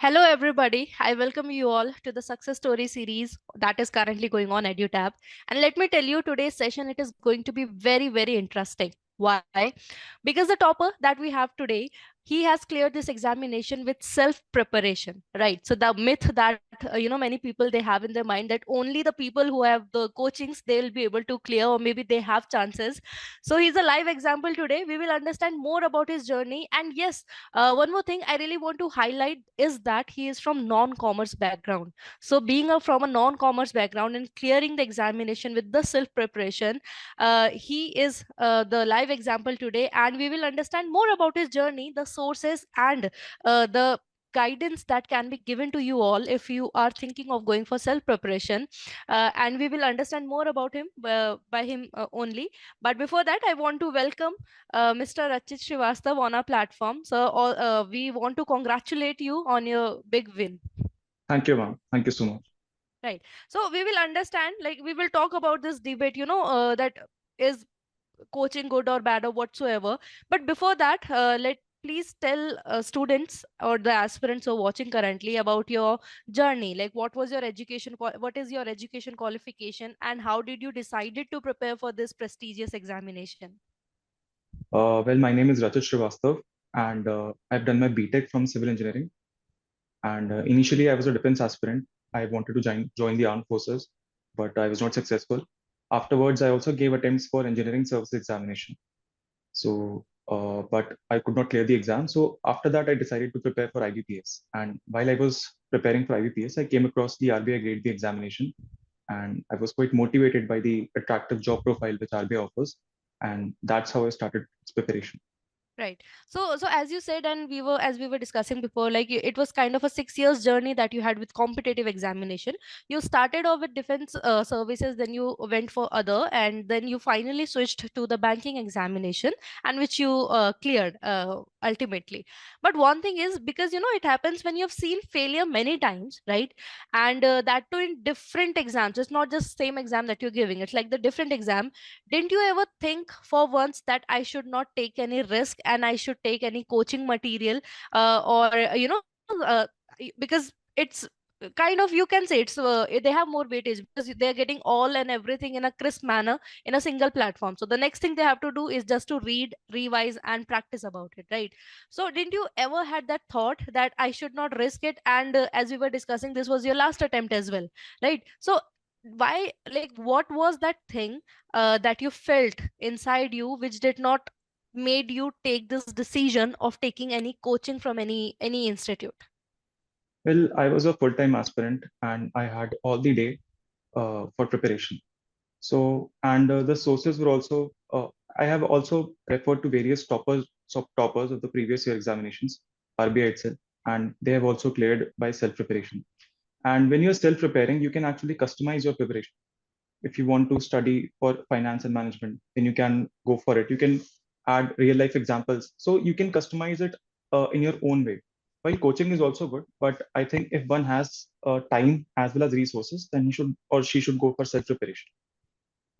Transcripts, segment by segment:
Hello, everybody. I welcome you all to the success story series that is currently going on EduTap. And let me tell you, today's session it is going to be very, very interesting. Why? Because the topper that we have today, he has cleared this examination with self preparation, right? So the myth that many people they have in their mind that only the people who have the coachings they will be able to clear, or maybe they have chances. So he's a live example today. We will understand more about his journey. And yes, one more thing I really want to highlight is that he is from non-commerce background. So being from a non-commerce background and clearing the examination with the self-preparation, he is the live example today, and we will understand more about his journey, the sources, and the guidance that can be given to you all if you are thinking of going for self preparation, and we will understand more about him by him only. But before that, I want to welcome Mr. Rachit Srivastava on our platform. So we want to congratulate you on your big win. Thank you, ma'am. Thank you so much. Right. So we will understand, like we will talk about this debate, that is coaching good or bad or whatsoever. But before that, let please tell students or the aspirants who are watching currently about your journey. Like what was your education, what is your education qualification, and how did you decided to prepare for this prestigious examination? Well, my name is Rachit Srivastava, and I've done my BTech from civil engineering. And initially, I was a defense aspirant. I wanted to join the armed forces, but I was not successful. Afterwards, I also gave attempts for engineering service examination. But I could not clear the exam. So after that, I decided to prepare for IBPS. And while I was preparing for IBPS, I came across the RBI Grade B examination, and I was quite motivated by the attractive job profile which RBI offers, and that's how I started its preparation. Right. So as you said, and as we were discussing before, like it was kind of a 6 years journey that you had with competitive examination. You started off with defense services, then you went for other, and then you finally switched to the banking examination, and which you cleared ultimately. But one thing is, because it happens when you've seen failure many times, right? And that too in different exams. It's not just same exam that you're giving. It's like the different exam. Didn't you ever think for once that I should not take any risk and I should take any coaching material, or because it's kind of, you can say it's they have more weightage because they're getting all and everything in a crisp manner in a single platform. So the next thing they have to do is just to read, revise, and practice about it, right? So didn't you ever had that thought that I should not risk it? And as we were discussing, this was your last attempt as well, right? So why, like what was that thing that you felt inside you which did not made you take this decision of taking any coaching from any institute? Well, I was a full-time aspirant, and I had all the day for preparation. So, and the sources were also, I have also referred to various toppers of the previous year examinations, RBI itself, and they have also cleared by self-preparation. And when you're self-preparing, you can actually customize your preparation. If you want to study for finance and management, then you can go for it. You can add real life examples. So you can customize it in your own way. While coaching is also good, but I think if one has time as well as resources, then he should or she should go for self preparation.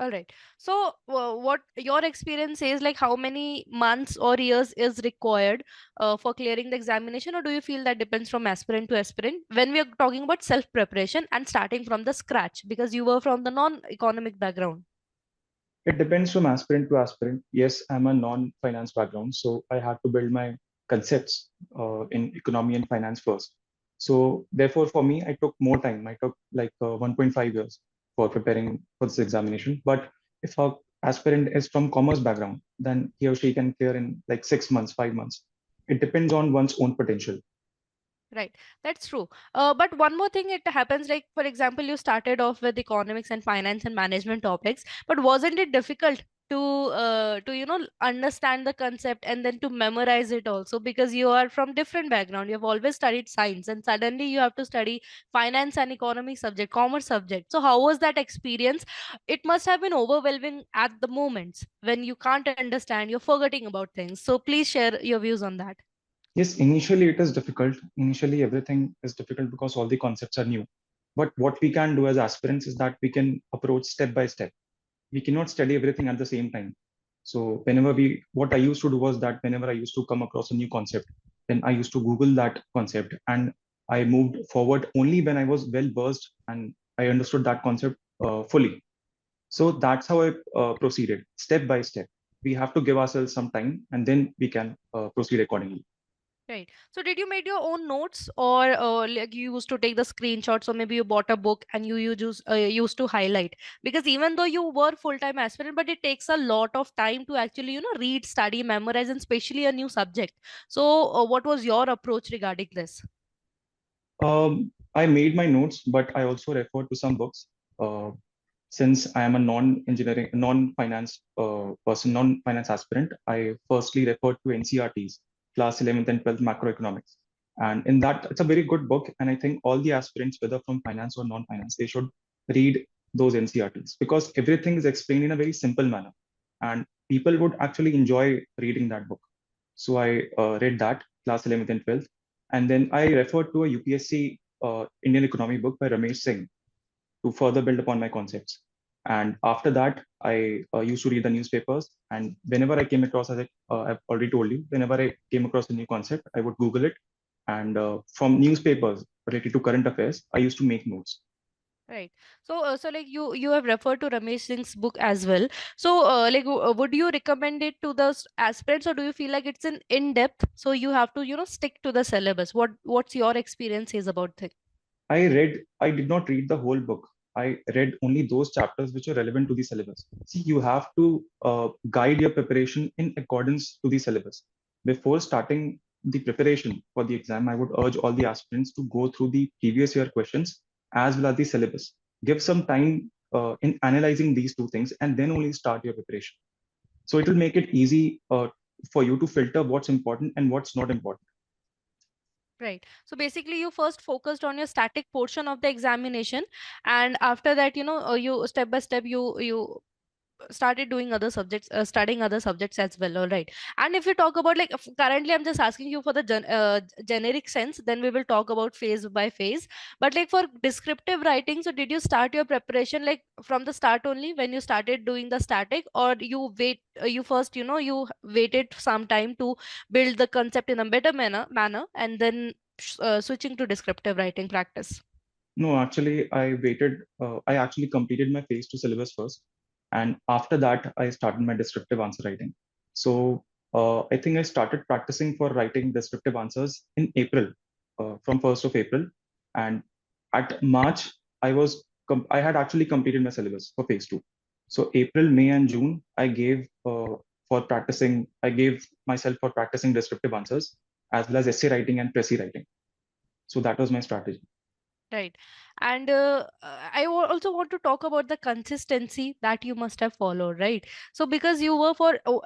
All right. So, what your experience is, like how many months or years is required for clearing the examination, or do you feel that depends from aspirant to aspirant when we are talking about self preparation and starting from the scratch because you were from the non-economic background? It depends from aspirant to aspirant. Yes, I'm a non-finance background, so I had to build my concepts in economy and finance first. So therefore, for me, I took more time. I took like 1.5 years for preparing for this examination. But if a aspirant is from commerce background, then he or she can clear in like 6 months, 5 months. It depends on one's own potential. Right, that's true. But one more thing, it happens like, for example, you started off with economics and finance and management topics, but wasn't it difficult to understand the concept and then to memorize it also, because you are from different background, you have always studied science and suddenly you have to study finance and economic subject, commerce subject. So how was that experience? It must have been overwhelming at the moments when you can't understand, you're forgetting about things. So please share your views on that. Yes, initially it is difficult. Initially, everything is difficult because all the concepts are new. But what we can do as aspirants is that we can approach step by step. We cannot study everything at the same time. So what I used to do was that whenever I used to come across a new concept, then I used to Google that concept and I moved forward only when I was well versed and I understood that concept fully. So that's how I proceeded step by step. We have to give ourselves some time and then we can proceed accordingly. Right. So did you made your own notes, or like you used to take the screenshots, or maybe you bought a book and you just used to highlight? Because even though you were full time aspirant, but it takes a lot of time to actually read, study, memorize, and especially a new subject. So what was your approach regarding this? I made my notes, but I also referred to some books. Uh, since I am a non-engineering, non-finance non-finance aspirant, I firstly referred to NCRTs, class 11th and 12th macroeconomics. And in that, it's a very good book. And I think all the aspirants, whether from finance or non-finance, they should read those NCRTs because everything is explained in a very simple manner. And people would actually enjoy reading that book. So I read that, class 11th and 12th. And then I referred to a UPSC Indian economy book by Ramesh Singh to further build upon my concepts. And after that, I used to read the newspapers. And whenever I came across, I've already told you, whenever I came across a new concept, I would Google it. And from newspapers related to current affairs, I used to make notes. Right. So like you have referred to Ramesh Singh's book as well. So like would you recommend it to the aspirants, or do you feel like it's an in depth? So you have to stick to the syllabus. What's your experience is about thing? I did not read the whole book. I read only those chapters which are relevant to the syllabus. See, you have to guide your preparation in accordance to the syllabus. Before starting the preparation for the exam, I would urge all the aspirants to go through the previous year questions as well as the syllabus. Give some time in analyzing these two things and then only start your preparation. So it will make it easy for you to filter what's important and what's not important. Right. So basically, you first focused on your static portion of the examination, and after that, you step by step you started doing other subjects, studying other subjects as well. All right. And if you talk about like currently, I'm just asking you for the generic sense. Then we will talk about phase by phase. But like for descriptive writing, so did you start your preparation like from the start only when you started doing the static, or you first you waited some time to build the concept in a better manner, and then switching to descriptive writing practice? No, actually, I actually completed my phase two syllabus first. And after that, I started my descriptive answer writing. So I think I started practicing for writing descriptive answers in April, from 1st of April. And at March, I had actually completed my syllabus for phase two. So April, May, and June, I gave myself for practicing descriptive answers as well as essay writing and pressy writing. So that was my strategy. Right. And also want to talk about the consistency that you must have followed, right? So because you were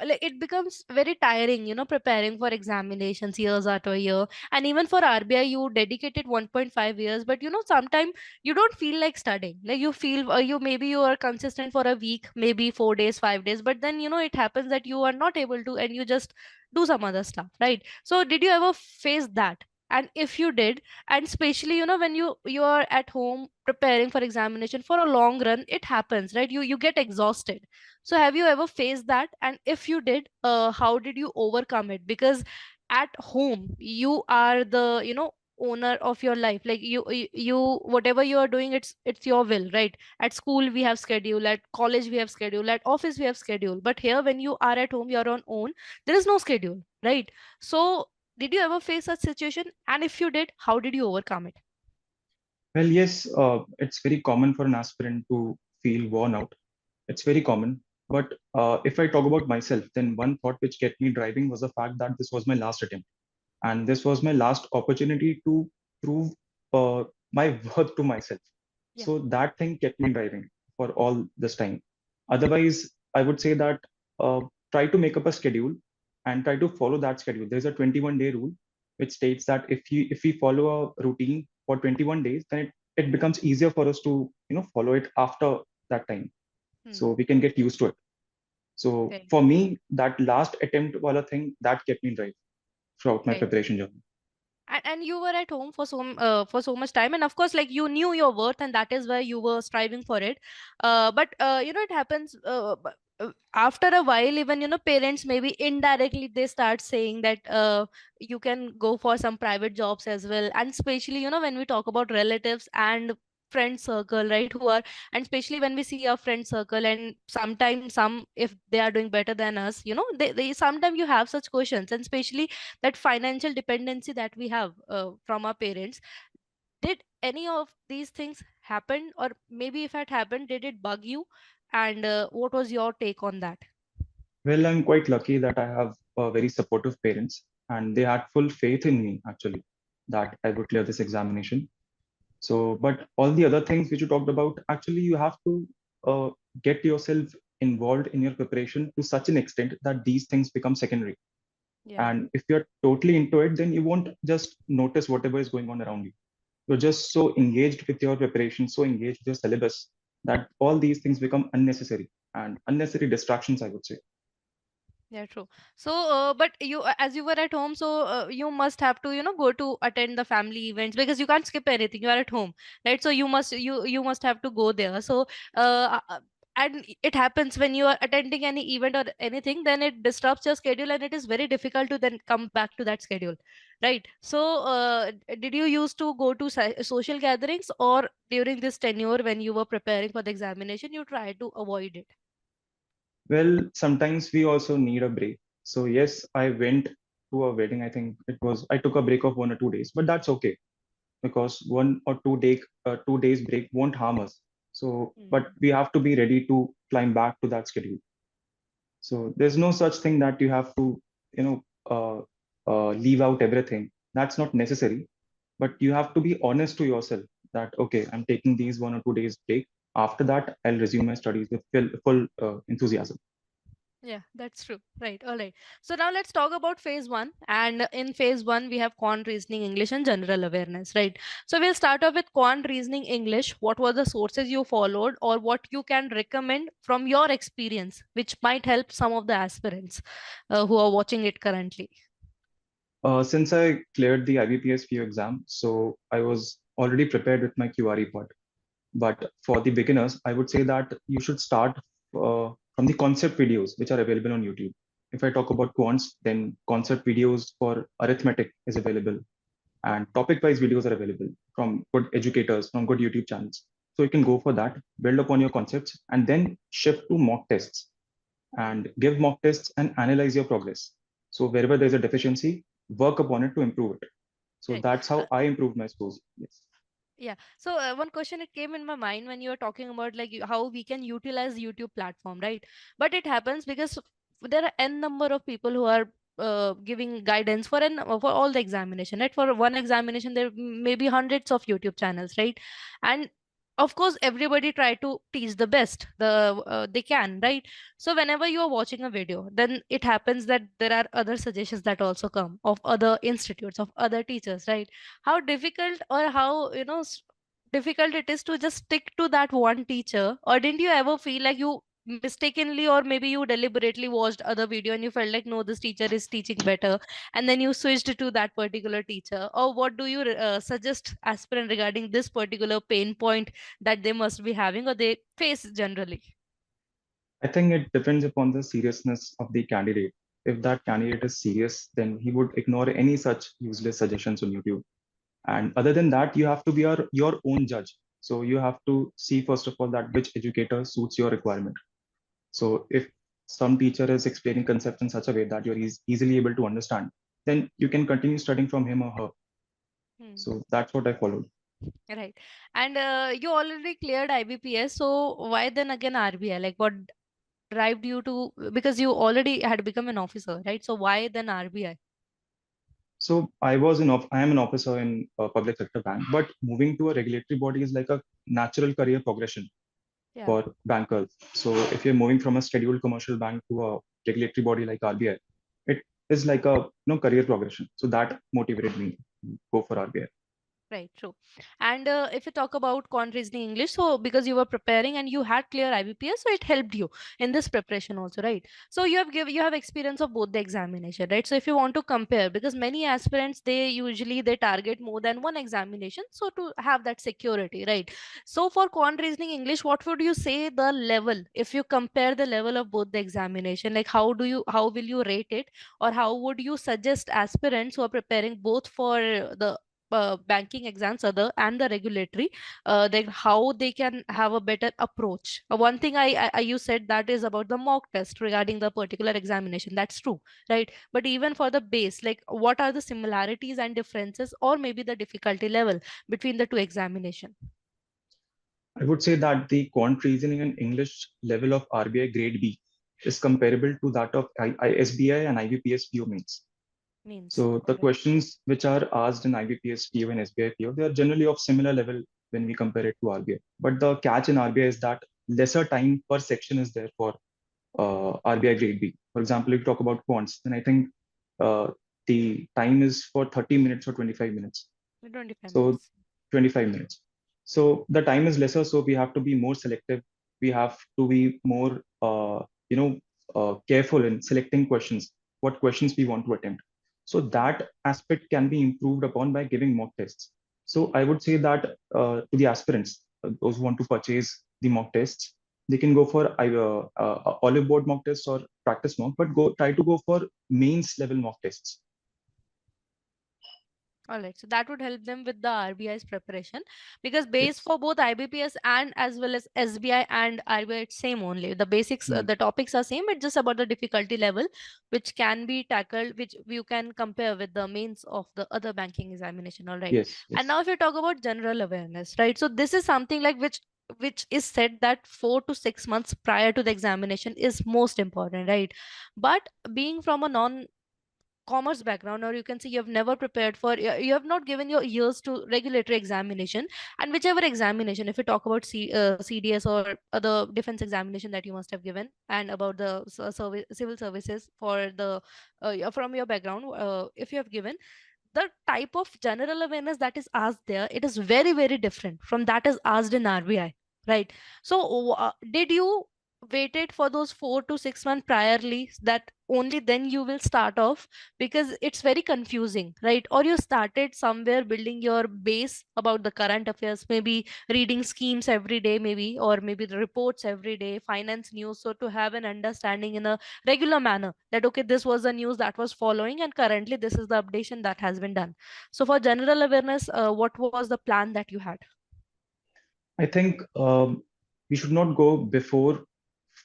like it becomes very tiring, preparing for examinations years after year. And even for RBI, you dedicated 1.5 years, but sometimes you don't feel like studying. Like you feel maybe you are consistent for a week, maybe 4 days, 5 days, but then it happens that you are not able to, and you just do some other stuff, right? So did you ever face that? And if you did, and especially when you are at home preparing for examination for a long run, it happens, right? You get exhausted. So have you ever faced that? And if you did, how did you overcome it? Because at home you are the owner of your life. Like you whatever you are doing, it's your will, right? At school we have schedule, at college we have schedule, at office we have schedule, but here when you are at home, you're on own. There is no schedule, right? So did you ever face such situation? And if you did, how did you overcome it? Well, yes, it's very common for an aspirant to feel worn out. It's very common. But if I talk about myself, then one thought which kept me driving was the fact that this was my last attempt. And this was my last opportunity to prove uh, my worth to myself. Yeah. So that thing kept me driving for all this time. Otherwise, I would say that uh, try to make up a schedule and try to follow that schedule. There's a 21-day rule which states that if we follow a routine for 21 days, then it becomes easier for us to follow it after that time. Hmm. So we can get used to it. So Right. for me, that last attempt wala thing that kept me driving throughout my Right. preparation journey. And you were at home for so much time, and of course, like, you knew your worth, and that is why you were striving for it. But it happens, after a while, even, parents maybe indirectly they start saying that you can go for some private jobs as well. And especially, when we talk about relatives and friend circle, right, who are, and especially when we see our friend circle, and sometimes some, if they are doing better than us, they sometimes you have such questions, and especially that financial dependency that we have from our parents. Did any of these things happen, or maybe if it happened, did it bug you? And what was your take on that? Well, I'm quite lucky that I have very supportive parents, and they had full faith in me actually that I would clear this examination. So, but all the other things which you talked about, actually, you have to uh, get yourself involved in your preparation to such an extent that these things become secondary. Yeah. And if you're totally into it, then you won't just notice whatever is going on around you. You're just so engaged with your preparation, so engaged with your syllabus that all these things become unnecessary and unnecessary distractions, I would say. Yeah, true. So, but you, as you were at home, so you must have to, go to attend the family events, because you can't skip anything. You are at home, right? So you must have to go there. So, and it happens when you are attending any event or anything, then it disrupts your schedule, and it is very difficult to then come back to that schedule, right? So, did you used to go to social gatherings, or during this tenure when you were preparing for the examination, you try to avoid it? Well, sometimes we also need a break. So, yes, I went to a wedding. I think it was, I took a break of 1 or 2 days, but that's okay because 1 or 2 days break won't harm us. So, but we have to be ready to climb back to that schedule. So there's no such thing that you have to, you know, leave out everything. That's not necessary. But you have to be honest to yourself that, okay, I'm taking these 1 or 2 days break. After that, I'll resume my studies with full enthusiasm. Yeah, that's true. Right. All right. So now let's talk about phase one. And in phase one, we have quant reasoning English and general awareness, right? So we'll start off with quant reasoning English. What were the sources you followed, or what you can recommend from your experience, which might help some of the aspirants who are watching it currently? Since I cleared the IBPS PO exam, so I was already prepared with my QRE part. But for the beginners, I would say that you should start from the concept videos which are available on YouTube. If I talk about quants, then concept videos for arithmetic is available, and topic-wise videos are available from good educators, from good YouTube channels. So you can go for that, build upon your concepts, and then shift to mock tests and give mock tests and analyze your progress. So wherever there's a deficiency, work upon it to improve it. So Right. that's Uh, how I improved my scores. Yes. Yeah. So one question it came in my mind when you were talking about, like, how we can utilize YouTube platform, right? But it happens because there are n number of people who are giving guidance for all the examination, right? For one examination, there may be hundreds of YouTube channels, right? And of course, everybody try to teach the best they can, right? So whenever you are watching a video, then it happens that there are other suggestions that also come of other institutes, of other teachers, right? How difficult, or how, difficult it is to just stick to that one teacher? Or didn't you ever feel like you mistakenly, or maybe you deliberately watched other video and you felt like, no, this teacher is teaching better, and then you switched to that particular teacher? Or what do you suggest aspirant regarding this particular pain point that they must be having, or they face generally? I think it depends upon the seriousness of the candidate. If that candidate is serious, then he would ignore any such useless suggestions on YouTube. And other than that, you have to be your own judge. So you have to see, first of all, that which educator suits your requirement. So if some teacher is explaining concepts in such a way that you're easily able to understand, then you can continue studying from him or her. Hmm. So that's what I followed. Right. And you already cleared IBPS, so why then again RBI? Like, what drive you to, because you already had become an officer, right? So why then RBI? So I am an officer in a public sector bank, but moving to a regulatory body is like a natural career progression Yeah. for bankers. So if you're moving from a scheduled commercial bank to a regulatory body like RBI, it is like a career progression. So that motivated me to go for RBI. Right, true. And if you talk about quant reasoning English, so because you were preparing and you had clear IBPS, so it helped you in this preparation also, right? So you have experience of both the examination, right? So if you want to compare, because many aspirants they target more than one examination, so to have that security, right? So for quant reasoning English, what would you say the level if you compare the level of both the examination? Like how will you rate it, or how would you suggest aspirants who are preparing both for the banking exams other and the regulatory, then how they can have a better approach? One thing you said that is about the mock test regarding the particular examination, that's true, right? But even for the base, like what are the similarities and differences, or maybe the difficulty level between the two examination? I would say that the quant reasoning and English level of RBI Grade B is comparable to that of SBI and IBPS PO mains. Means So all the right. questions which are asked in IBPS PO and SBI PO, they are generally of similar level when we compare it to RBI. But the catch in RBI is that lesser time per section is there for RBI Grade B. For example, if you talk about quants, then I think uh, the time is for 30 minutes or 25 minutes. 25 So minutes 25 minutes. So the time is lesser, so we have to be more selective. We have to be more, careful in selecting questions, what questions we want to attempt. So that aspect can be improved upon by giving mock tests. So I would say that to the aspirants, those who want to purchase the mock tests, they can go for either olive board mock tests or practice mock, but try to go for mains level mock tests. All right, so that would help them with the RBI's preparation, because base Yes. for both IBPS and as well as SBI and RBI it's same only. The basics, Hmm. the topics are same. It's just about the difficulty level, which can be tackled, which you can compare with the mains of the other banking examination. All right, Yes. and Yes. now if you talk about general awareness, right? So this is something like which is said that 4 to 6 months prior to the examination is most important, right? But being from a non commerce background, or you can say you have never prepared for, you have not given your ears to regulatory examination, and whichever examination, if you talk about CDS or other defense examination that you must have given, and about the civil services for the from your background, if you have given, the type of general awareness that is asked there, it is very very different from that is asked in RBI, right? So did you waited for those 4 to 6 months priorly, that only then you will start off, because it's very confusing, right? Or you started somewhere building your base about the current affairs, maybe reading schemes every day, maybe, or maybe the reports every day, finance news, so to have an understanding in a regular manner that okay, this was the news that was following and currently this is the updation that has been done. So for general awareness, what was the plan that you had? I think we should not go before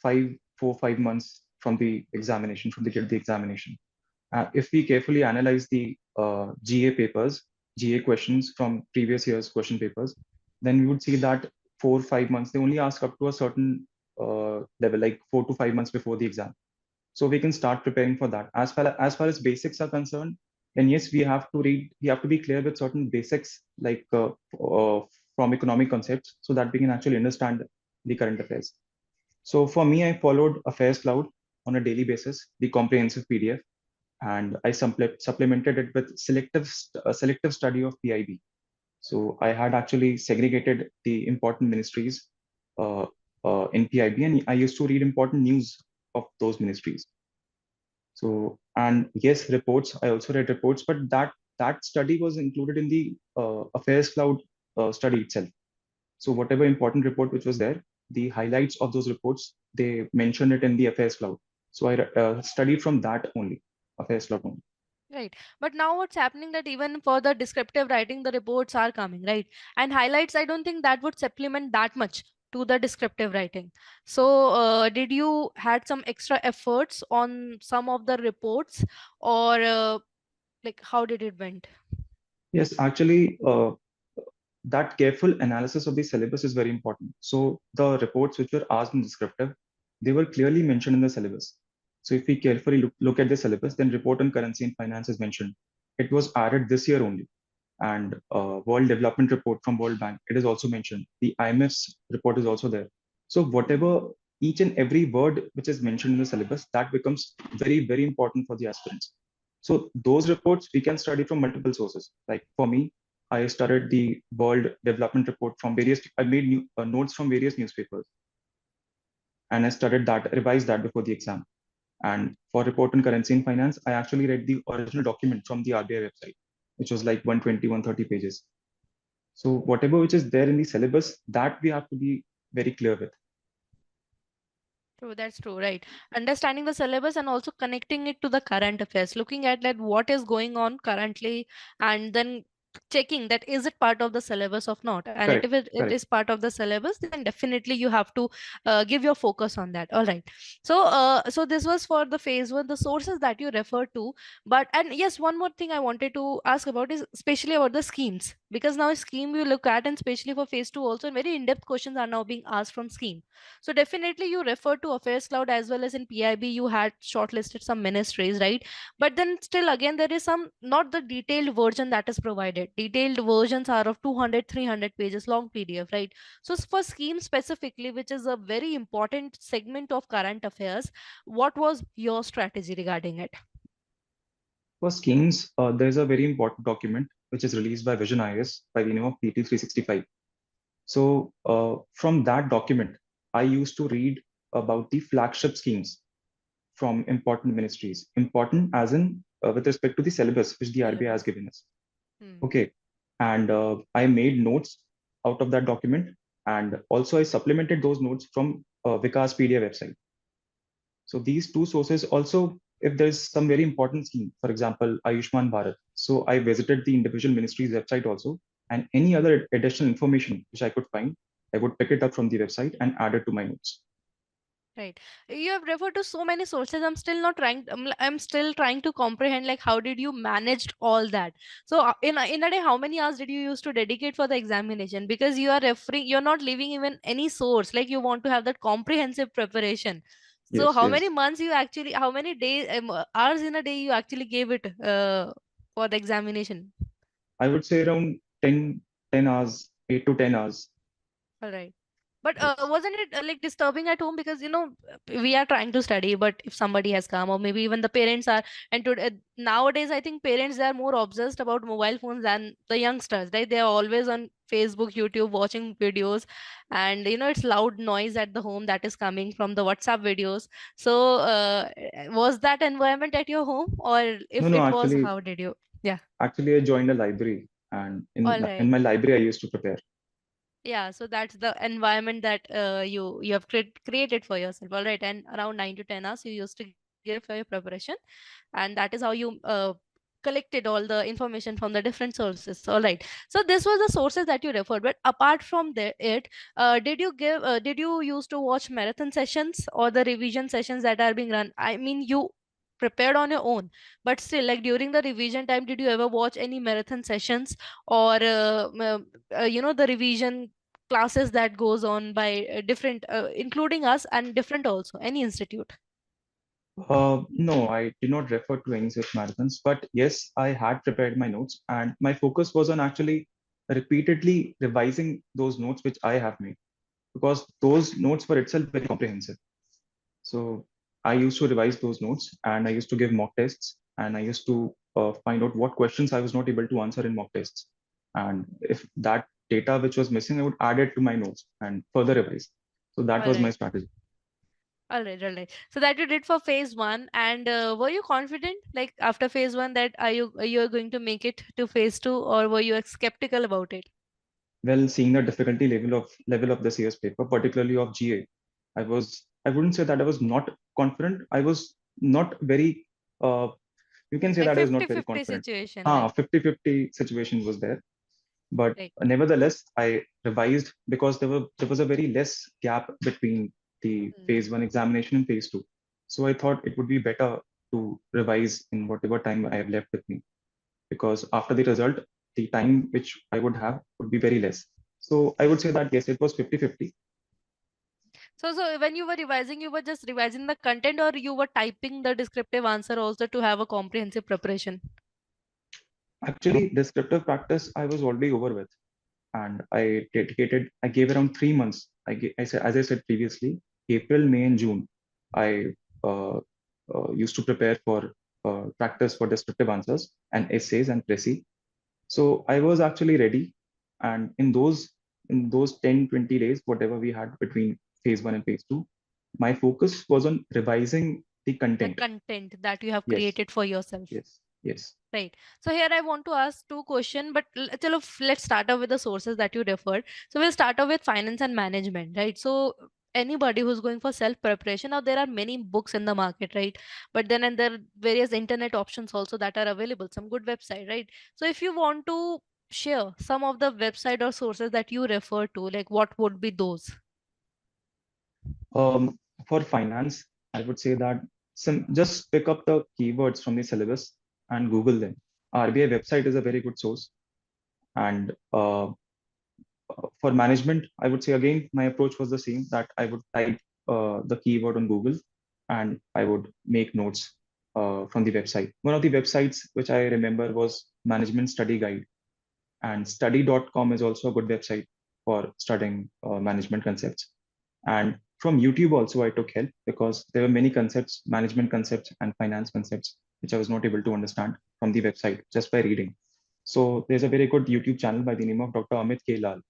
5 4 5 months from the examination, from the examination. If we carefully analyze the GA papers, GA questions from previous year's question papers, then we would see that 4 5 months they only ask up to a certain level, like 4 to 5 months before the exam. So we can start preparing for that. As far as basics are concerned, then yes, we have to read. We have to be clear with certain basics, like from economic concepts, so that we can actually understand the current affairs. So for me, I followed Affairs Cloud on a daily basis, the comprehensive PDF, and I supplemented it with selective study of PIB. So I had actually segregated the important ministries uh, in PIB, and I used to read important news of those ministries. So, and yes, reports. I also read reports, but that study was included in the Affairs Cloud study itself. So, whatever important report which was there, the highlights of those reports, they mentioned it in the Affairs Cloud. So, I studied from that only, Affairs Cloud only. Right. But now what's happening that even for the descriptive writing, the reports are coming, right? And highlights, I don't think that would supplement that much to the descriptive writing. So, did you had some extra efforts on some of the reports, or like how did it went? Yes, actually, that careful analysis of the syllabus is very important. So the reports which were asked in descriptive, they were clearly mentioned in the syllabus. So if we carefully look at the syllabus, then report on currency and finance is mentioned. It was added this year only. And World Development Report from World Bank, it is also mentioned. The IMF's report is also there. So whatever each and every word which is mentioned in the syllabus, that becomes very, very important for the aspirants. So those reports we can study from multiple sources. Like for me, I studied the World Development Report from various. I made notes from various newspapers, and I studied that, revised that before the exam. And for report on currency and finance, I actually read the original document from the RBI website, which was like 120, 130 pages. So whatever which is there in the syllabus, that we have to be very clear with. True, that's true, right. Understanding the syllabus and also connecting it to the current affairs, looking at that what is going on currently, and then checking that is it part of the syllabus or not. And if Correct, it correct. is part of the syllabus, then definitely you have to give your focus on that. All right. So, so this was for the phase one, the sources that you refer to. But and yes, one more thing I wanted to ask about is especially about the schemes, because now scheme you look at, and especially for phase two also, very in-depth questions are now being asked from scheme. So definitely you refer to Affairs Cloud as well as in PIB you had shortlisted some ministries, right? But then still again there is some not the detailed version that is provided. Detailed versions are of 200, 300 pages long PDF, right? So for scheme specifically, which is a very important segment of current affairs, what was your strategy regarding it? For schemes, there's a very important document which is released by Vision IS by the name of PT 365. So from that document, I used to read about the flagship schemes from important ministries. Important as in with respect to the syllabus which the RBI has Syllabus. given us. Hmm. Okay. And I made notes out of that document. And also I supplemented those notes from Vikas PDF website. So these two sources also, if there's some very important scheme, for example, Ayushman Bharat. So I visited the individual ministry's website also, and any other additional information which I could find, I would pick it up from the website and add it to my notes. Right. You have referred to so many sources. I'm still not trying. I'm still trying to comprehend. Like, how did you managed all that? So, in a day, how many hours did you use to dedicate for the examination? Because you are referring, you're not leaving even any source. Like, you want to have that comprehensive preparation. So, Yes, how many yes. months you actually, how many days, hours in a day you actually gave it for the examination? I would say around 10 hours, 8 to 10 hours. All right. But Yes. wasn't it like disturbing at home, because we are trying to study, but if somebody has come, or maybe even the parents are, and nowadays I think parents, they are more obsessed about mobile phones than the youngsters, right? They are always on Facebook, YouTube, watching videos, and it's loud noise at the home that is coming from the WhatsApp videos. So was that environment at your home, or No, if no, it was, how did you? Yeah. actually I joined a library, and All in right. my library I used to prepare. Yeah, so that's the environment that you have created for yourself. All right, and around 9 to 10 hours you used to give for your preparation, and that is how you collected all the information from the different sources. All right, so this was the sources that you referred. But apart from did you used to watch marathon sessions or the revision sessions that are being run? I mean, you prepared on your own, but still, like during the revision time, did you ever watch any marathon sessions, or the revision classes that goes on by different including us and different also any institute? No, I did not refer to any such marathons, but yes, I had prepared my notes, and my focus was on actually repeatedly revising those notes which I have made, because those notes were itself very comprehensive. So I used to revise those notes, and I used to give mock tests, and I used to find out what questions I was not able to answer in mock tests. And if that data which was missing, I would add it to my notes and further revise. So that All was my right. strategy. All right. So that you did for phase one, and were you confident, like after phase one, that are you going to make it to phase two, or were you skeptical about it? Well, seeing the difficulty level of this year's paper, particularly of GA, I wouldn't say that I was not confident. I was not very you can say Like that I was not very 50-50 confident. situation, like 50-50 situation was there. But like. nevertheless, I revised because there was a very less gap between the Hmm. phase one examination and phase two. So I thought it would be better to revise in whatever time I have left with me, because after the result, the time which I would have would be very less. So I would say that yes, it was 50-50. So when you were revising, you were just revising the content, or you were typing the descriptive answer also to have a comprehensive preparation? Actually, descriptive practice I was already over with, and I gave around 3 months. I said, as I said previously, April, May, and June, I used to prepare for practice for descriptive answers and essays and précis. So I was actually ready. And in those 10, 20 days, whatever we had between phase one and phase two, my focus was on revising the The content. content that you have Yes, created for yourself. yes, yes. Right. So here I want to ask two questions, but chalo, let's start off with the sources that you referred. So we'll start off with finance and management, right? So anybody who's going for self preparation, now there are many books in the market, right? But then and there are various internet options also that are available, some good website, right? So if you want to share some of the website or sources that you refer to, like what would be those? Um, for finance, I would say that just pick up the keywords from the syllabus and Google them. RBI website is a very good source. And for management, I would say again, my approach was the same, that I would type the keyword on Google and I would make notes from the website. One of the websites which I remember was Management Study Guide, and study.com is also a good website for studying management concepts. And from YouTube also I took help, because there were many concepts, management concepts and finance concepts, which I was not able to understand from the website just by reading. So there's a very good YouTube channel by the name of Dr. Amit K. Lal.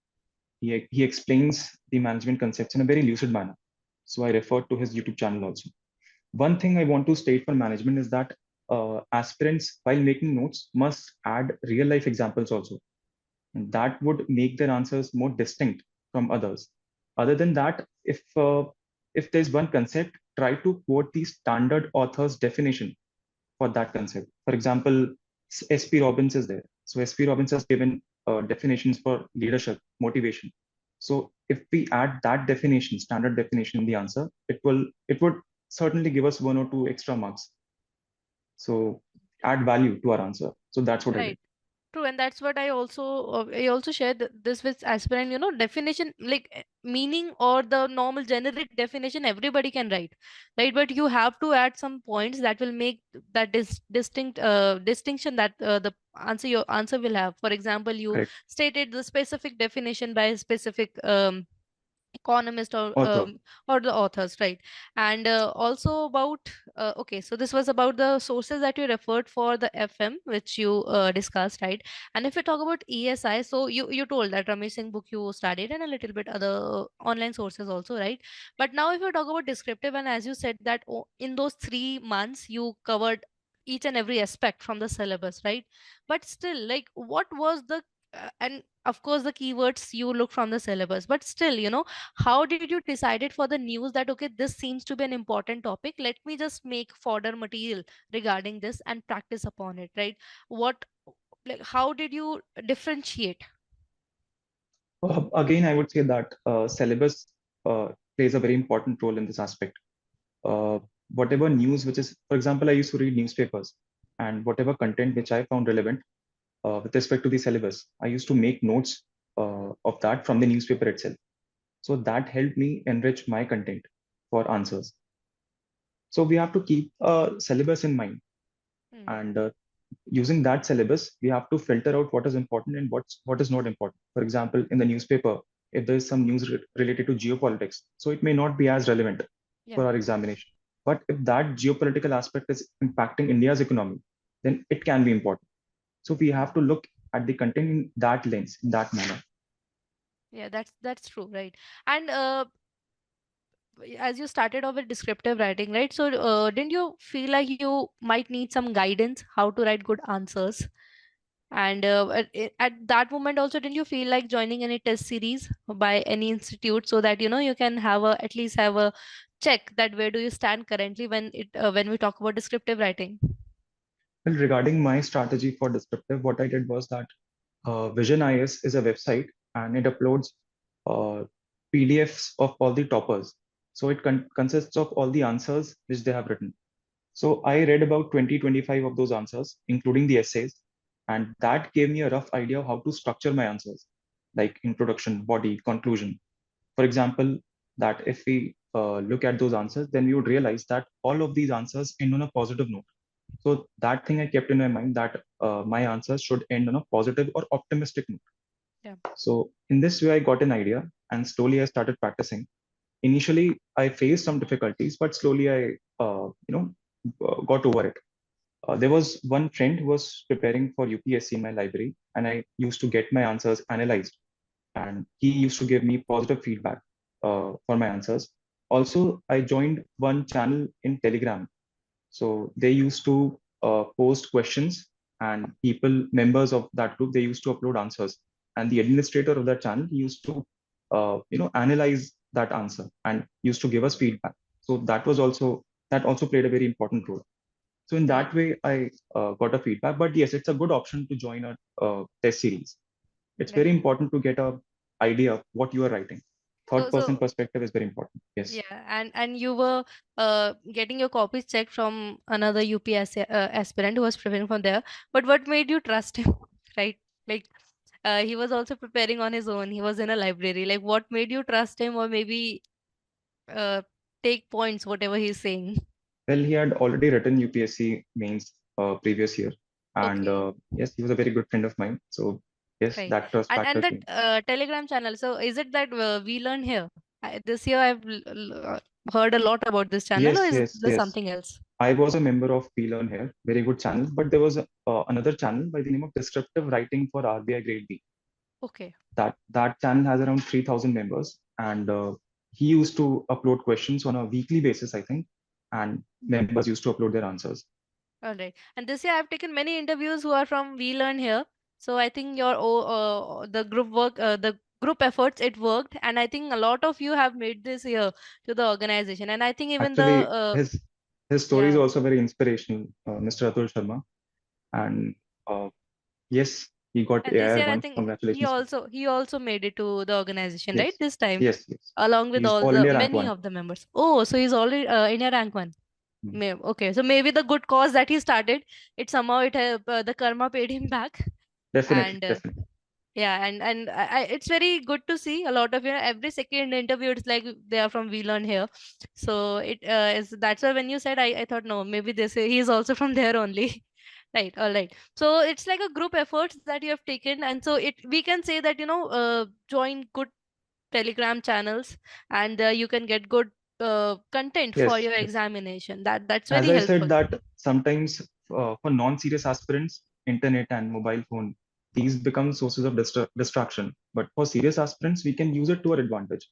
He explains the management concepts in a very lucid manner. So I referred to his YouTube channel also. One thing I want to state for management is that aspirants, while making notes, must add real life examples also. And that would make their answers more distinct from others. Other than that, if there's one concept, try to quote the standard author's definition for that concept. For example, S.P. Robbins is there. So S.P. Robbins has given definitions for leadership, motivation. So if we add that definition, standard definition in the answer, it would certainly give us one or two extra marks. So add value to our answer. So that's what I did. Right. True, and that's what I also shared this with aspirant. You know, definition like meaning or the normal generic definition everybody can write, right? But you have to add some points that will make that distinct distinction that the your answer will have. For example, you Correct. stated the specific definition by a specific economist Author. or the authors, right? And also about okay, so this was about the sources that you referred for the FM which you discussed, right? And if we talk about ESI, so you told that Ramesh Singh book you studied and a little bit other online sources also, right? But now if you talk about descriptive, and as you said that in those 3 months you covered each and every aspect from the syllabus, right? But still, like what was the and of course the keywords you look from the syllabus, but still, how did you decided for the news that okay, this seems to be an important topic, let me just make fodder material regarding this and practice upon it, right? What, like how did you differentiate? Again, I would say that syllabus plays a very important role in this aspect. Uh, Whatever news which is, for example, I used to read newspapers, and whatever content which I found relevant with respect to the syllabus, I used to make notes of that from the newspaper itself. So that helped me enrich my content for answers. So we have to keep a syllabus in mind, Hmm. and using that syllabus, we have to filter out what is important and what is not important. For example, in the newspaper, if there is some news related to geopolitics, so it may not be as relevant Yeah. for our examination. But if that geopolitical aspect is impacting India's economy, then it can be important. So we have to look at the content in that lens, in that manner. Yeah, that's true, right? And as you started off with descriptive writing, right? So didn't you feel like you might need some guidance how to write good answers? And at that moment also, didn't you feel like joining any test series by any institute so that you can have a at least have a check that where do you stand currently when we talk about descriptive writing? Well, regarding my strategy for descriptive, what I did was that Vision IS is a website, and it uploads uh, PDFs of all the toppers. So it consists of all the answers which they have written. So I read about 20-25 of those answers, including the essays, and that gave me a rough idea of how to structure my answers, like introduction, body, conclusion. For example, that if we look at those answers, then we would realize that all of these answers end on a positive note. So that thing I kept in my mind, that my answers should end on a positive or optimistic note. Yeah. So in this way, I got an idea, and slowly I started practicing. Initially, I faced some difficulties, but slowly I got over it. There was one friend who was preparing for UPSC in my library, and I used to get my answers analyzed, and he used to give me positive feedback for my answers. Also, I joined one channel in Telegram. So they used to post questions, and people, members of that group, they used to upload answers. And the administrator of that channel, he used to, analyze that answer and used to give us feedback. So that also played a very important role. So in Hmm. that way, I got a feedback. But yes, it's a good option to join a test series. It's very Right. important to get a idea of what you are writing. Third person So perspective is very important. Yes. yeah, and you were getting your copies checked from another UPSC aspirant who was preparing from there. But what made you trust him, right? Like he was also preparing on his own. He was in a library. Like what made you trust him, or maybe uh, take points, whatever he's saying? Well, he had already written UPSC mains previous year, and Okay, yes, he was a very good friend of mine. So yes, right. that trust And factor that came. Telegram channel. So is it that we learn here? This year I've heard a lot about this channel, or Yes, is yes, there yes. something else? I was a member of We Learn Here, very good channel. But there was another channel by the name of Descriptive Writing for RBI Grade B. Okay. That channel has around 3,000 members, and he used to upload questions on a weekly basis, I think, and members used to upload their answers. All right. And this year I've taken many interviews who are from We Learn Here. So I think the group work, the group efforts, it worked. And I think a lot of you have made this here to the organization. And I think even the, Actually, his story is yeah. also very inspirational, Mr. Atul Sharma, and yes, he got And this AIR year I once. think Congratulations. he also made it to the organization, right? Yes, This time, yes, yes. along with He's all all the India rank many one. of the members. Oh, so he's already in your rank one. Hmm. Okay, so maybe the good cause that he started, it somehow the karma paid him back. Definitely, And definitely. yeah, and it's very good to see a lot of every second interview. It's like they are from We Learn Here, so it is that's why when you said, I thought no, maybe this he is also from there only. Right, all right. So it's like a group efforts that you have taken, and so it we can say that join good Telegram channels, and you can get good content for Yes, your yes. examination. That's As very I said, helpful. that sometimes for non-serious aspirants, internet and mobile phone, these become sources of distraction. But for serious aspirants, we can use it to our advantage,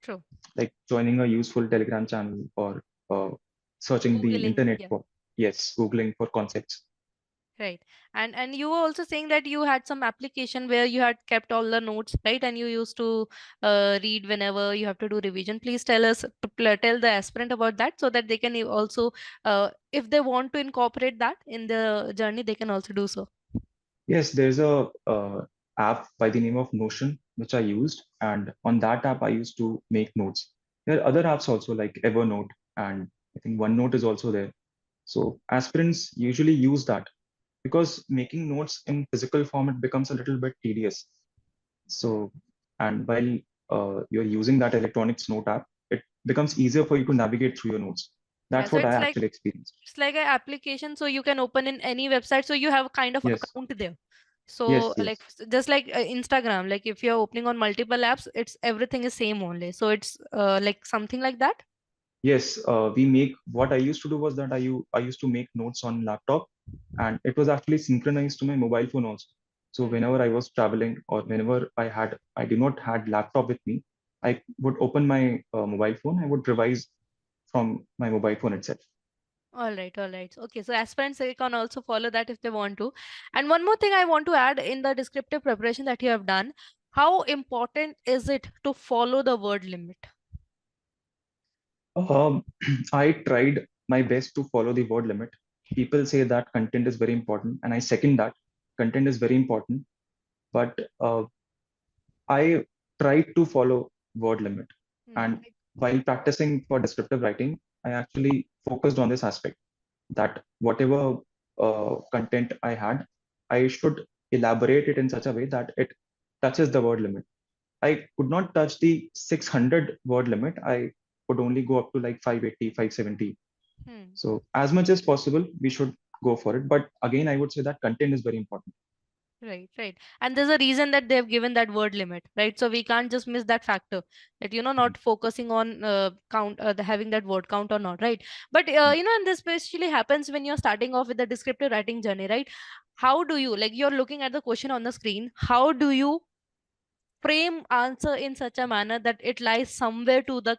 True. like joining a useful Telegram channel or uh, searching the Googling, internet yeah. for, yes, Googling for concepts. Right. And you were also saying that you had some application where you had kept all the notes, right? And you used to read whenever you have to do revision. Please tell the aspirant about that so that they can also, if they want to incorporate that in the journey, they can also do so. Yes, there's a app by the name of Notion, which I used, and on that app I used to make notes. There are other apps also like Evernote, and I think OneNote is also there. So aspirants usually use that because making notes in physical form it becomes a little bit tedious. So, and while you're using that electronics note app, it becomes easier for you to navigate through your notes. Yeah. That's So what I actually experienced. it's like an application, so you can open in any website. So you have a kind of Yes, account there. So yes, yes. like just like Instagram, like if you're opening on multiple apps, it's everything is same only. So it's like something like that. Yes, we make what I used to do was that I used to make notes on laptop, and it was actually synchronized to my mobile phone also. So Hmm. whenever I was traveling or whenever I did not had laptop with me, I would open my mobile phone. I would revise from my mobile phone itself. All right, all right. Okay, so aspirants they can also follow that if they want to. And one more thing I want to add in the descriptive preparation that you have done, how important is it to follow the word limit? Um, I tried my best to follow the word limit. People say that content is very important, and I second that. Content is very important, but I tried to follow word limit. Hmm. And while practicing for descriptive writing, I actually focused on this aspect that whatever content I had, I should elaborate it in such a way that it touches the word limit. I could not touch the 600 word limit. I could only go up to like 580, 570. Hmm. So as much as possible, we should go for it. But again, I would say that content is very important. Right, right. And there's a reason that they've given that word limit, right? So we can't just miss that factor that, Mm, not focusing on count, having that word count or not, right? But, mm. and this especially happens when you're starting off with the descriptive writing journey, right? How do you, like, you're looking at the question on the screen, how do you frame answer in such a manner that it lies somewhere to the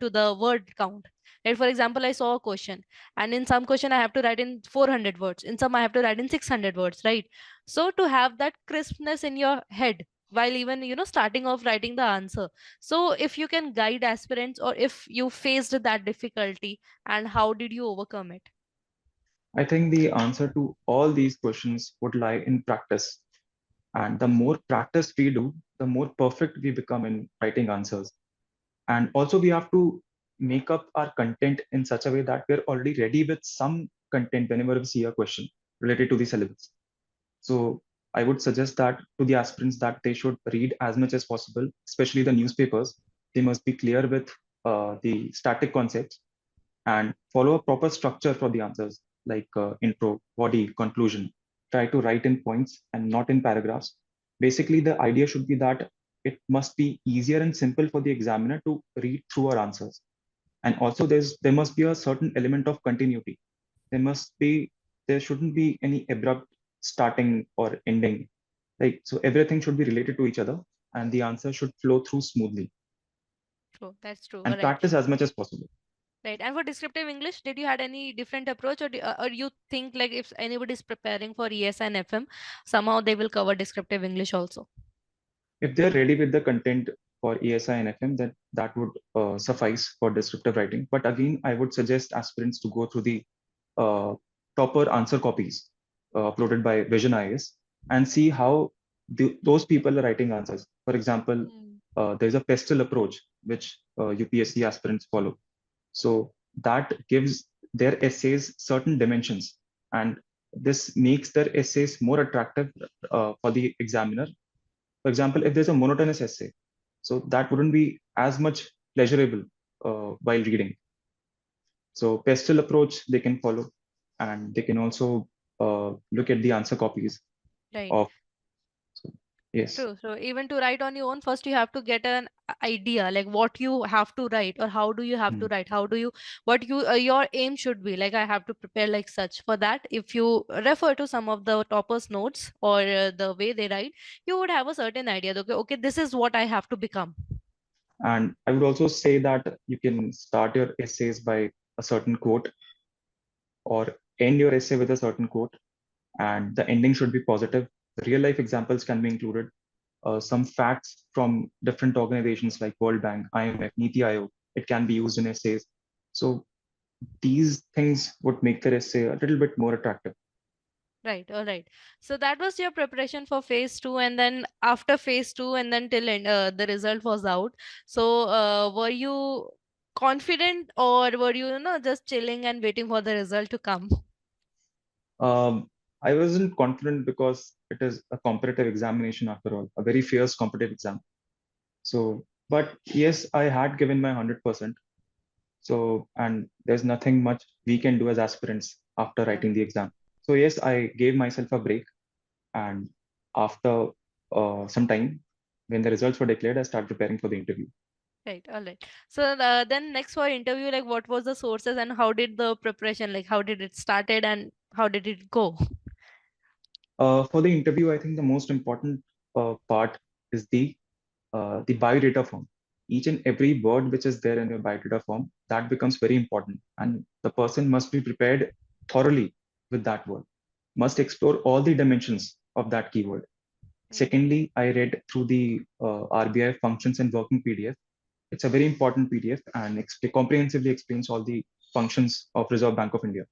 to the word count? Like, for example, I saw a question, and in some question I have to write in 400 words, in some I have to write in 600 words, right? So to have that crispness in your head while even starting off writing the answer, so if you can guide aspirants, or if you faced that difficulty, and how did you overcome it? I think the answer to all these questions would lie in practice. And the more practice we do, the more perfect we become in writing answers. And also, we have to make up our content in such a way that we're already ready with some content whenever we see a question related to the syllabus. So I would suggest that to the aspirants that they should read as much as possible, especially the newspapers. They must be clear with the static concepts and follow a proper structure for the answers like intro, body, conclusion. Try to write in points and not in paragraphs. Basically, the idea should be that it must be easier and simple for the examiner to read through our answers. And also, there must be a certain element of continuity. There must be there shouldn't be any abrupt starting or ending. Like so, everything should be related to each other, and the answer should flow through smoothly. True, that's true. All And right. practice as much as possible. Right. And for descriptive English, did you had any different approach, or you think like if anybody is preparing for ES and FM, somehow they will cover descriptive English also? If they're ready with the content for ESI and FM, then that would suffice for descriptive writing. But again, I would suggest aspirants to go through the uh, proper answer copies uploaded by Vision IS and see how those people are writing answers. For example, Mm. there's a pestle approach which UPSC aspirants follow. So that gives their essays certain dimensions, and this makes their essays more attractive for the examiner. For example, if there's a monotonous essay, so that wouldn't be as much pleasurable while reading. So pestle approach they can follow, and they can also look at the answer copies Right. of. So, yes, True. So even to write on your own, first you have to get an idea like what you have to write, or how do you have to mm. write? How do you, what you your aim should be? Like, I have to prepare like such. For that, if you refer to some of the toppers' notes, or the way they write, you would have a certain idea. Okay, okay, this is what I have to become. And I would also say that you can start your essays by a certain quote or end your essay with a certain quote, and the ending should be positive. Real life examples can be included. Some facts from different organizations like World Bank, IMF, Niti Aayog, it can be used in essays. So these things would make the essay a little bit more attractive. Right, all right. So that was your preparation for phase two, and then after phase two, and then till end, the result was out. So, were you confident, or were you, just chilling and waiting for the result to come? Um, I wasn't confident because it is a competitive examination after all, a very fierce competitive exam. So, but yes, I had given my 100%. So, and there's nothing much we can do as aspirants after Yeah. writing the exam. So, yes, I gave myself a break. And after some time, when the results were declared, I started preparing for the interview. Right, all right. So, then next for interview, like what was the sources, and how did the preparation, like how did it started, and how did it go? For the interview, I think the most important part is the biodata form. Each and every word which is there in your biodata form, that becomes very important. And the person must be prepared thoroughly with that word, must explore all the dimensions of that keyword. Right. Secondly, I read through the RBI functions and working PDF. It's a very important PDF and comprehensively explains all the functions of Reserve Bank of India.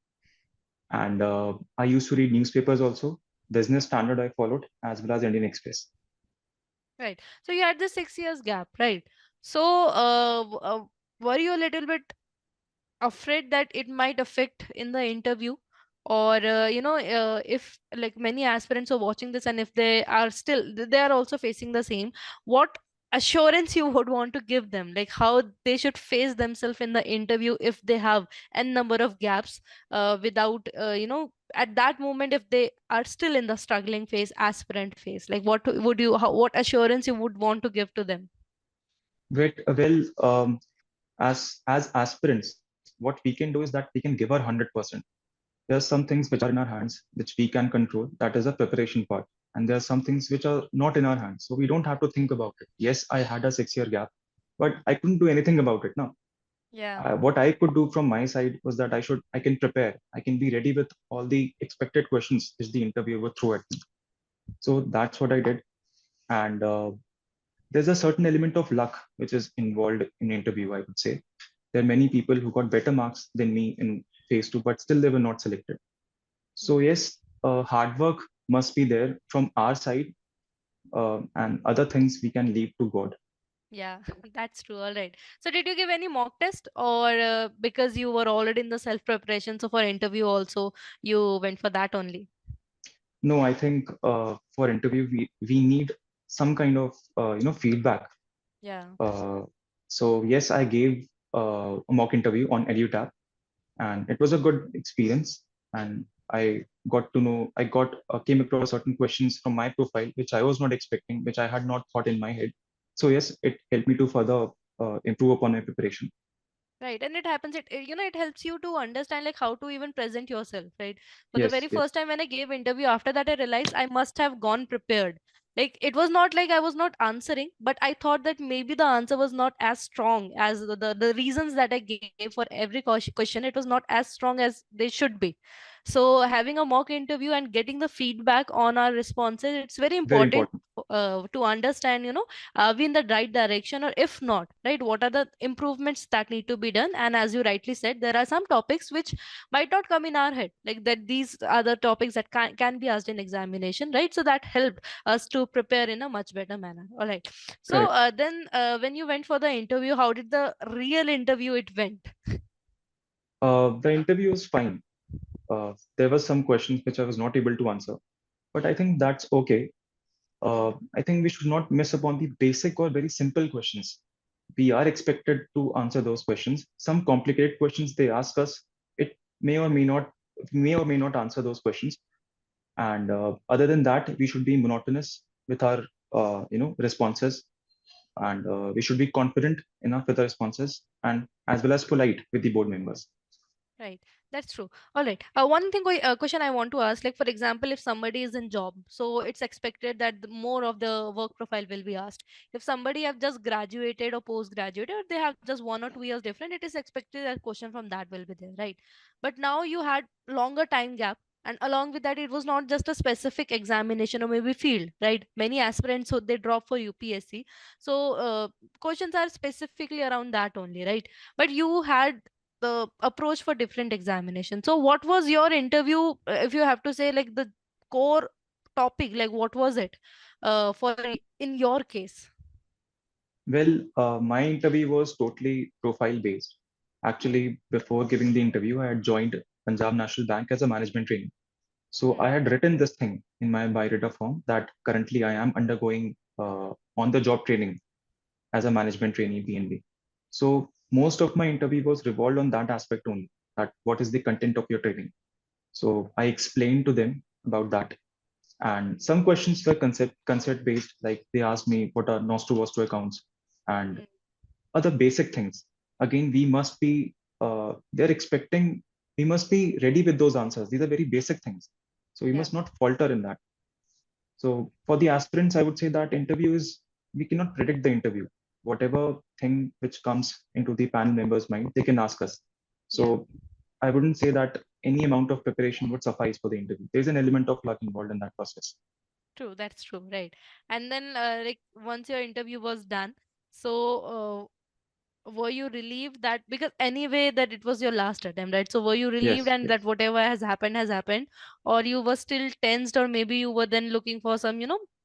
And I used to read newspapers also. Business Standard I followed as well as Indian Express. Right. So you had the 6 years gap, right? So, were you a little bit afraid that it might affect in the interview, or if like many aspirants are watching this, and if they are still they are also facing the same, what assurance you would want to give them, like how they should face themselves in the interview if they have n number of gaps, without at that moment, if they are still in the struggling phase, aspirant phase, like what would you what assurance you would want to give to them? Well, as aspirants, what we can do is that we can give our 100%. There are some things which are in our hands, which we can control. That is a preparation part. And there are some things which are not in our hands. So we don't have to think about it. Yes, I had a 6 year gap, but I couldn't do anything about it now. Yeah. What I could do from my side was that I can prepare. I can be ready with all the expected questions which the interviewer threw at me. So that's what I did. And there's a certain element of luck which is involved in interview, I would say. There are many people who got better marks than me in phase two, but still they were not selected. So yes, hard work must be there from our side, and other things we can leave to God. Yeah, that's true. All right. So, did you give any mock test, or because you were already in the self preparation, so for interview also you went for that only? No, I think for interview we need some kind of feedback. Yeah. Uh, so yes, I gave a mock interview on EduTap, and it was a good experience. And I got came across certain questions from my profile which I was not expecting, which I had not thought in my head. So yes, it helped me to further improve upon my preparation. Right, and it happens. It helps you to understand like how to even present yourself. Right. For the Yes, very yes, first time when I gave interview, after that I realized I must have gone prepared. Like it was not like I was not answering, but I thought that maybe the answer was not as strong as the reasons that I gave for every question. It was not as strong as they should be. So having a mock interview and getting the feedback on our responses, it's very very important important. to understand. Are we in the right direction, or if not, right, what are the improvements that need to be done? And as you rightly said, there are some topics which might not come in our head, like that these are the topics that can be asked in examination, right? So that helped us to prepare in a much better manner. All right. So Correct. then when you went for the interview, how did the real interview it went? The interview was fine. There were some questions which I was not able to answer, but I think that's okay. I think we should not miss upon the basic or very simple questions. We are expected to answer those questions. Some complicated questions they ask us, it may or may not answer those questions. And other than that, we should be monotonous with our responses, and we should be confident enough with our responses, and as well as polite with the board members. Right, that's true. All right. One thing, question I want to ask, like for example, if somebody is in job, so it's expected that more of the work profile will be asked. If somebody have just graduated or post graduated, or they have just 1 or 2 years different, it is expected that question from that will be there, right? But now you had longer time gap, and along with that, it was not just a specific examination or maybe field, right? Many aspirants, so they drop for UPSC, so questions are specifically around that only, right? But you had the approach for different examinations. So what was your interview, if you have to say like the core topic, like what was it in your case? Well, my interview was totally profile based. Actually, before giving the interview, I had joined Punjab National Bank as a management trainee. So I Hmm. had written this thing in my biodata form that currently I am undergoing on the job training as a management trainee PNB. So most of my interview was revolved on that aspect only, that what is the content of your training. So I explained to them about that. And some questions were concept based, like they asked me what are nos to was to accounts and Hmm. other basic things. Again, they're expecting, we must be ready with those answers. These are very basic things. So we Yeah. must not falter in that. So for the aspirants, I would say that interview is, we cannot predict the interview. Whatever thing which comes into the panel members' mind, they can ask us. Yeah. So I wouldn't say that any amount of preparation would suffice for the interview. There's an element of luck involved in that process. True, that's true, right? And then like once your interview was done, so were you relieved that, because anyway that it was your last attempt, right? So were you relieved Yes, and that yes. whatever has happened, or you were still tensed, or maybe you were then looking for some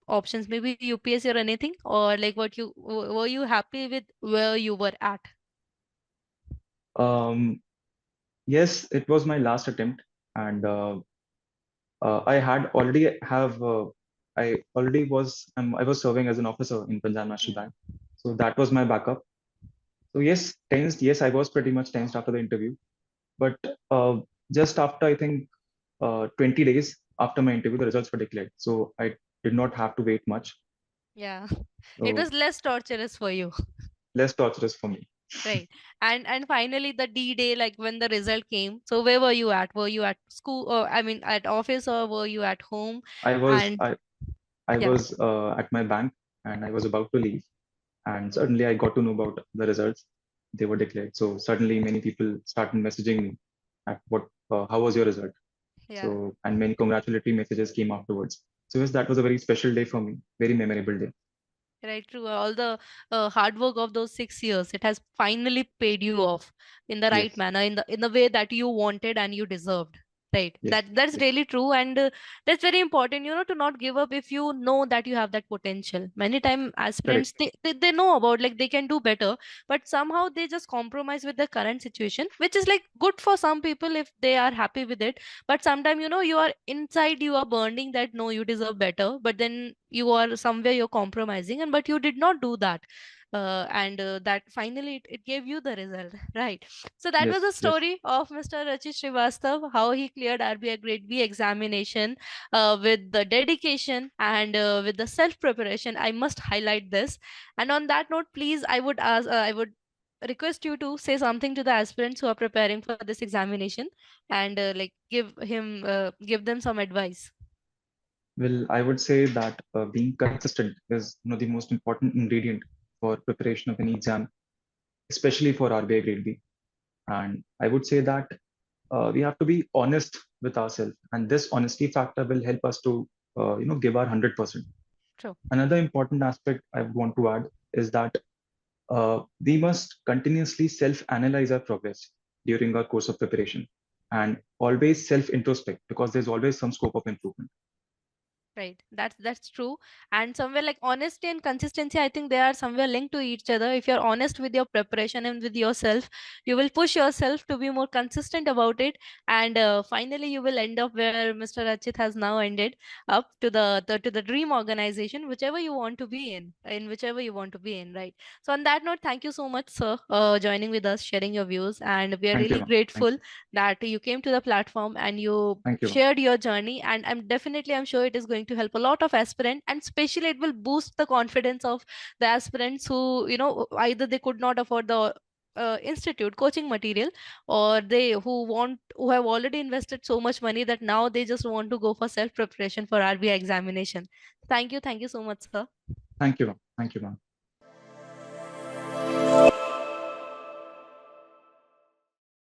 options, maybe UPSC or anything, or like were you happy with where you were at? Um, yes, it was my last attempt, and I had already have I already was I was serving as an officer in Punjab National Hmm. Bank. So that was my backup. So yes, tensed. Yes, I was pretty much tensed after the interview. But just after, I think, 20 days after my interview, the results were declared. So I did not have to wait much. Yeah. It So was less torturous for you. less torturous for me. Right. And finally the D-Day, like when the result came. So where were you at? Were you at school, or I mean at office, or were you at home? I was And I, I yeah, was at my bank and I was about to leave. And suddenly I got to know about the results. They were declared. So suddenly many people started messaging me at how was your result? yeah. So, and many congratulatory messages came afterwards. So yes, that was a very special day for me, very memorable day. Right, true. All the hard work of those 6 years, it has finally paid you off in the right Yes, manner, in the way that you wanted and you deserved. Right. yes, That's yes, really true, and that's very important. To not give up if you know that you have that potential. Many time aspirants, correct. they know about, like, they can do better, but somehow they just compromise with the current situation, which is like good for some people if they are happy with it. But sometimes, you are inside, you are burning that no, you deserve better, but then you are somewhere, you're compromising, and but you did not do that. And that finally it gave you the result. Right. So that was Yes, the yes. story of Mr. Rachit Srivastav, how he cleared RBI Grade B examination with the dedication and with the self preparation. I must highlight this. And on that note, please, I would request you to say something to the aspirants who are preparing for this examination, and like give them some advice. Well, I would say that being consistent is one of the most important ingredient for preparation of any exam, especially for RBI Grade B. And I would say that we have to be honest with ourselves, and this honesty factor will help us to give our 100%. True. Another important aspect I would want to add is that we must continuously self-analyze our progress during our course of preparation and always self-introspect because there's always some scope of improvement. Right. That's true. And somewhere like honesty and consistency, I think they are somewhere linked to each other. If you're honest with your preparation and with yourself, you will push yourself to be more consistent about it. And finally, you will end up where Mr. Rachit has now ended up to the dream organization, whichever you want to be in whichever you want to be in. Right. So on that note, thank you so much, sir, joining with us, sharing your views, and we are Thank you, really ma'am. Thank grateful you. that you came to the platform and you Thank you, ma'am. shared your journey. And I'm sure it is going to help a lot of aspirants, and especially it will boost the confidence of the aspirants who, either they could not afford the institute coaching material, or they who have already invested so much money that now they just want to go for self preparation for RBI examination. Thank you so much, sir. Thank you, ma'am. Thank you, ma'am.